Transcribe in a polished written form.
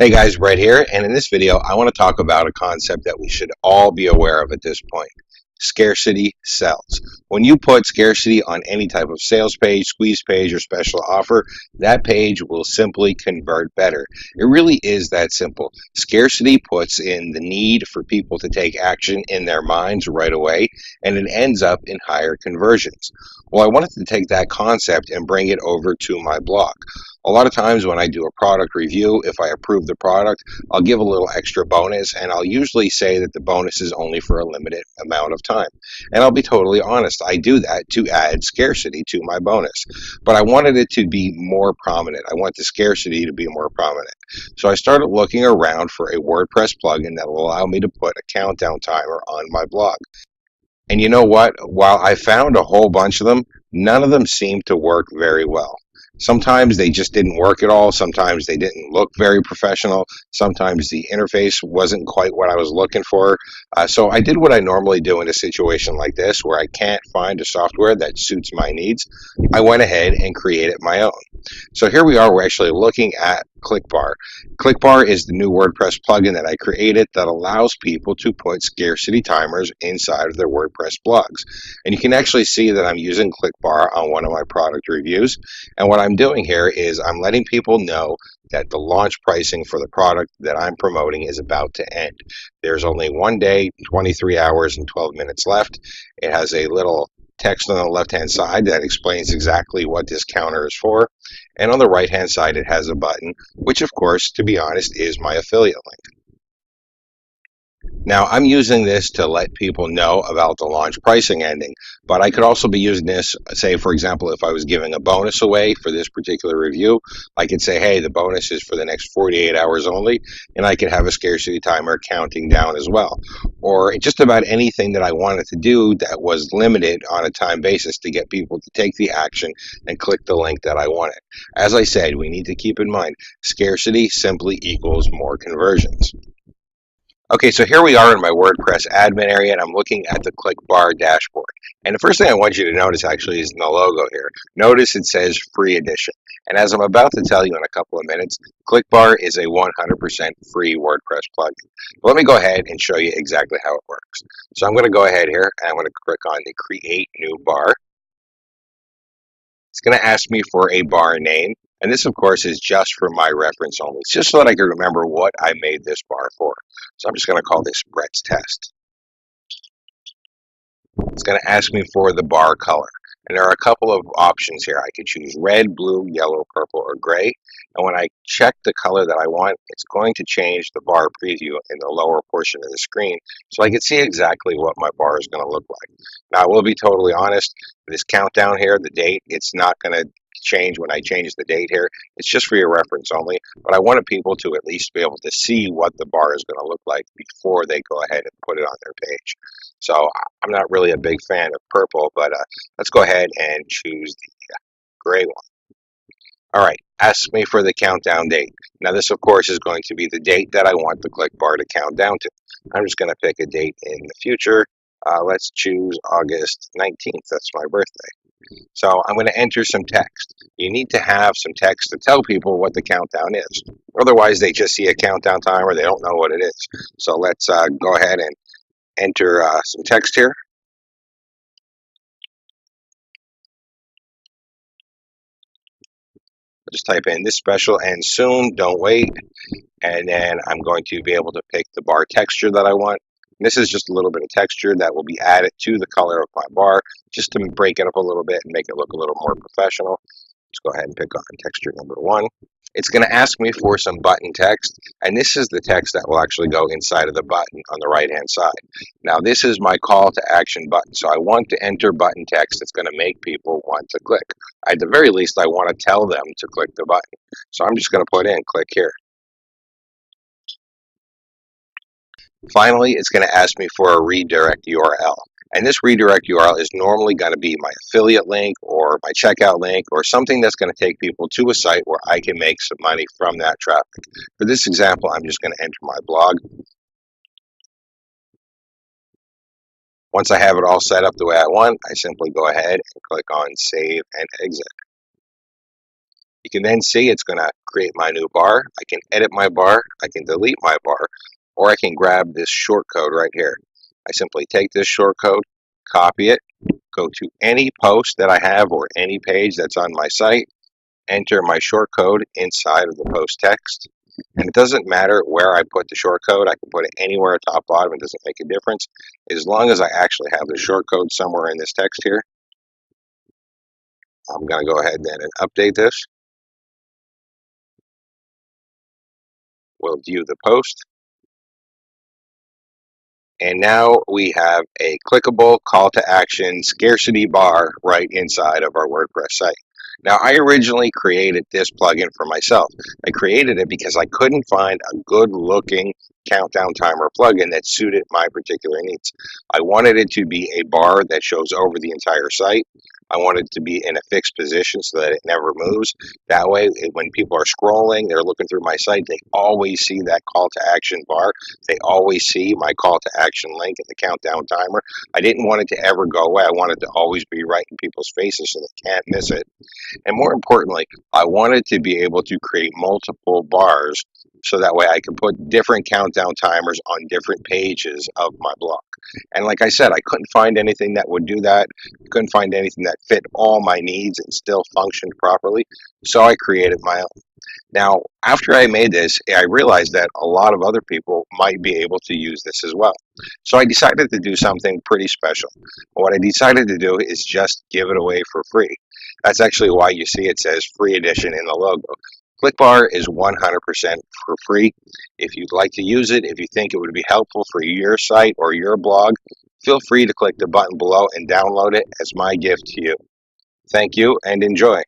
Hey guys, Brett here, and in this video I want to talk about a concept that we should all be aware of at this point. Scarcity sells. When you put scarcity on any type of sales page, squeeze page, or special offer, that page will simply convert better. It really is that simple. Scarcity puts in the need for people to take action in their minds right away, and it ends up in higher conversions. Well, I wanted to take that concept and bring it over to my blog. A lot of times when I do a product review, if I approve the product, I'll give a little extra bonus, and I'll usually say that the bonus is only for a limited amount of time. And I'll be totally honest, I do that to add scarcity to my bonus. But I wanted it to be more prominent. I want the scarcity to be more prominent. So I started looking around for a WordPress plugin that will allow me to put a countdown timer on my blog. And you know what? While I found a whole bunch of them, none of them seemed to work very well. Sometimes they just didn't work at all. Sometimes they didn't look very professional. Sometimes the interface wasn't quite what I was looking for. So I did what I normally do in a situation like this where I can't find a software that suits my needs. I went ahead and created my own. So here we are, we're actually looking at ClickBar. ClickBar is the new WordPress plugin that I created that allows people to put scarcity timers inside of their WordPress blogs. And you can actually see that I'm using ClickBar on one of my product reviews. And what I'm doing here is I'm letting people know that the launch pricing for the product that I'm promoting is about to end. There's only 1 day, 23 hours, and 12 minutes left. It has a little text on the left-hand side that explains exactly what this counter is for. And on the right-hand side, it has a button, which of course, to be honest, is my affiliate link. Now, I'm using this to let people know about the launch pricing ending, but I could also be using this, say, for example, if I was giving a bonus away for this particular review, I could say, hey, the bonus is for the next 48 hours only, and I could have a scarcity timer counting down as well. Or just about anything that I wanted to do that was limited on a time basis to get people to take the action and click the link that I wanted. As I said, we need to keep in mind, scarcity simply equals more conversions. Okay, so here we are in my WordPress admin area, and I'm looking at the ClickBar dashboard. And the first thing I want you to notice actually is in the logo here. Notice it says free edition. And as I'm about to tell you in a couple of minutes, ClickBar is a 100% free WordPress plugin. Let me go ahead and show you exactly how it works. So I'm going to go ahead here, and I'm going to click on the Create New Bar. It's going to ask me for a bar name. And this, of course, is just for my reference only. It's just so that I can remember what I made this bar for. So I'm just going to call this Brett's Test. It's going to ask me for the bar color. And there are a couple of options here. I could choose red, blue, yellow, purple, or gray. And when I check the color that I want, it's going to change the bar preview in the lower portion of the screen so I can see exactly what my bar is going to look like. Now, I will be totally honest, this countdown here, the date, it's not going to change when I change the date here. It's just for your reference only, but I wanted people to at least be able to see what the bar is going to look like before they go ahead and put it on their page. So I'm not really a big fan of purple, but let's go ahead and choose the gray one. All right, ask me for the countdown date. Now this, of course, is going to be the date that I want the click bar to count down to. I'm just going to pick a date in the future. Let's choose August 19th. That's my birthday. So I'm going to enter some text. You need to have some text to tell people what the countdown is. Otherwise, they just see a countdown timer. They don't know what it is. So let's go ahead and enter some text here. I'll just type in this special ends soon, don't wait. And then I'm going to be able to pick the bar texture that I want. And this is just a little bit of texture that will be added to the color of my bar, just to break it up a little bit and make it look a little more professional. Let's go ahead and pick on texture number 1. It's going to ask me for some button text, and this is the text that will actually go inside of the button on the right-hand side. Now, this is my call to action button, so I want to enter button text that's going to make people want to click. At the very least, I want to tell them to click the button. So I'm just going to put in click here. Finally, it's going to ask me for a redirect URL. And this redirect URL is normally going to be my affiliate link or my checkout link or something that's going to take people to a site where I can make some money from that traffic. For this example, I'm just going to enter my blog. Once I have it all set up the way I want, I simply go ahead and click on Save and Exit. You can then see it's going to create my new bar. I can edit my bar, I can delete my bar, or I can grab this short code right here. I simply take this short code, copy it, go to any post that I have or any page that's on my site, enter my short code inside of the post text. And it doesn't matter where I put the short code. I can put it anywhere, top, bottom. It doesn't make a difference. As long as I actually have the short code somewhere in this text here, I'm going to go ahead then and update this. We'll view the post. And now we have a clickable call to action scarcity bar right inside of our WordPress site. Now, I originally created this plugin for myself. I created it because I couldn't find a good looking countdown timer plugin that suited my particular needs. I wanted it to be a bar that shows over the entire site. I want it to be in a fixed position so that it never moves. That way, when people are scrolling, they're looking through my site, they always see that call to action bar. They always see my call to action link and the countdown timer. I didn't want it to ever go away. I wanted to always be right in people's faces so they can't miss it. And more importantly, I wanted to be able to create multiple bars so that way I can put different countdown timers on different pages of my blog. And like I said, I couldn't find anything that would do that. Couldn't find anything that fit all my needs and still functioned properly. So I created my own. Now, after I made this, I realized that a lot of other people might be able to use this as well. So I decided to do something pretty special. What I decided to do is just give it away for free. That's actually why you see it says free edition in the logo. ClickBar is 100% for free. If you'd like to use it, if you think it would be helpful for your site or your blog, feel free to click the button below and download it as my gift to you. Thank you and enjoy.